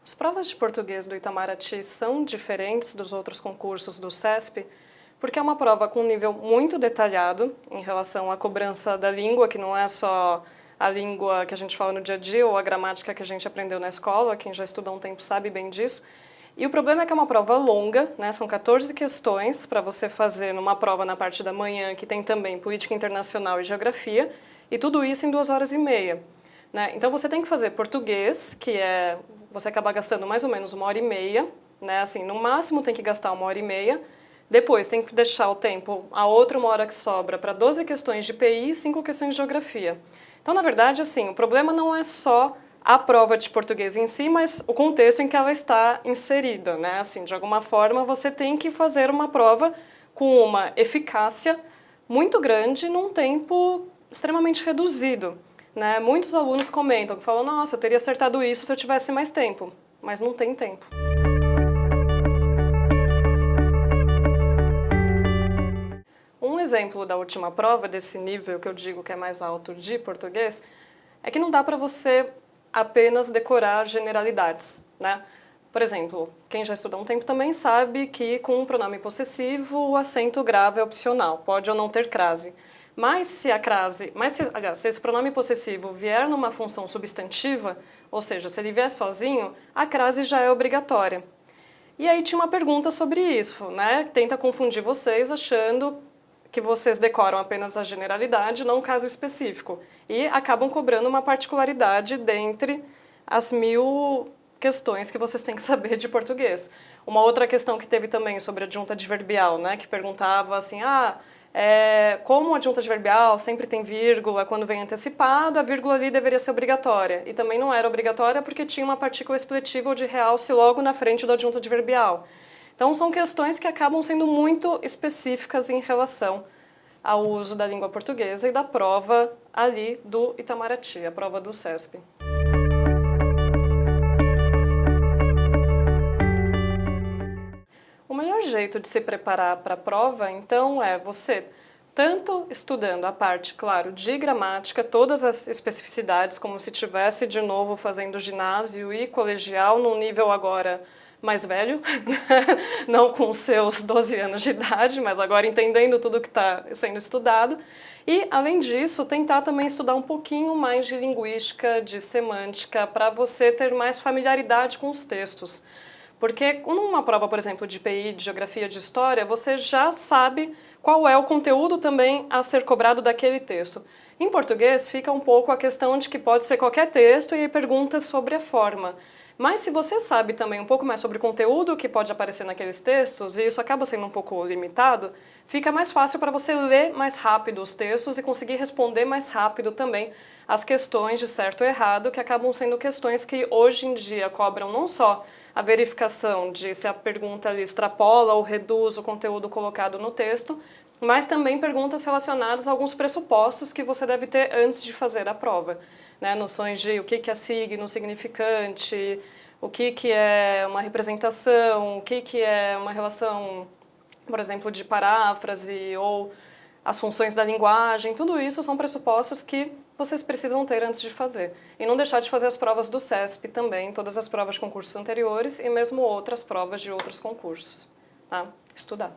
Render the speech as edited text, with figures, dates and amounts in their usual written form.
As provas de português do Itamaraty são diferentes dos outros concursos do CESP, porque é uma prova com um nível muito detalhado em relação à cobrança da língua, que não é só a língua que a gente fala no dia a dia ou a gramática que a gente aprendeu na escola, quem já estudou há um tempo sabe bem disso. E o problema é que é uma prova longa, né? São 14 questões para você fazer numa prova na parte da manhã, que tem também política internacional e geografia, e tudo isso em 2 horas e meia. Né? Então você tem que fazer português, que você acaba gastando mais ou menos 1 hora e meia, né? Assim, no máximo tem que gastar 1 hora e meia. Depois tem que deixar o tempo, a outra 1 hora que sobra, para 12 questões de PI e 5 questões de geografia. Então, na verdade, assim, o problema não é só a prova de português em si, mas o contexto em que ela está inserida, né? Assim, de alguma forma, você tem que fazer uma prova com uma eficácia muito grande num tempo extremamente reduzido, né? Muitos alunos comentam, que falam, nossa, eu teria acertado isso se eu tivesse mais tempo, mas não tem tempo. Um exemplo da última prova, desse nível que eu digo que é mais alto de português, é que não dá para você apenas decorar generalidades, né? Por exemplo, quem já estudou há um tempo também sabe que com um pronome possessivo o acento grave é opcional, pode ou não ter crase. Mas se se esse pronome possessivo vier numa função substantiva, ou seja, se ele vier sozinho, a crase já é obrigatória. E aí tinha uma pergunta sobre isso, né? Tenta confundir vocês achando que vocês decoram apenas a generalidade, não o caso específico. E acabam cobrando uma particularidade dentre as 1000 questões que vocês têm que saber de português. Uma outra questão que teve também sobre adjunta adverbial, né, que perguntava assim, como adjunta adverbial sempre tem vírgula quando vem antecipado, a vírgula ali deveria ser obrigatória. E também não era obrigatória porque tinha uma partícula expletiva ou de realce logo na frente do adjunta adverbial. Então, são questões que acabam sendo muito específicas em relação ao uso da língua portuguesa e da prova ali do Itamaraty, a prova do CESP. O melhor jeito de se preparar para a prova, então, é você tanto estudando a parte, claro, de gramática, todas as especificidades, como se estivesse de novo fazendo ginásio e colegial, num nível agora mais velho, não com seus 12 anos de idade, mas agora entendendo tudo que está sendo estudado. E, além disso, tentar também estudar um pouquinho mais de linguística, de semântica, para você ter mais familiaridade com os textos. Porque numa prova, por exemplo, de PI, de geografia, de história, você já sabe qual é o conteúdo também a ser cobrado daquele texto. Em português, fica um pouco a questão de que pode ser qualquer texto e perguntas sobre a forma. Mas se você sabe também um pouco mais sobre o conteúdo que pode aparecer naqueles textos, e isso acaba sendo um pouco limitado, fica mais fácil para você ler mais rápido os textos e conseguir responder mais rápido também as questões de certo ou errado, que acabam sendo questões que hoje em dia cobram não só a verificação de se a pergunta ali extrapola ou reduz o conteúdo colocado no texto, mas também perguntas relacionadas a alguns pressupostos que você deve ter antes de fazer a prova. Né, noções de o que é signo, significante, o que é uma representação, o que é uma relação, por exemplo, de paráfrase ou as funções da linguagem, tudo isso são pressupostos que vocês precisam ter antes de fazer. E não deixar de fazer as provas do CESP também, todas as provas de concursos anteriores e mesmo outras provas de outros concursos. Tá? Estudar.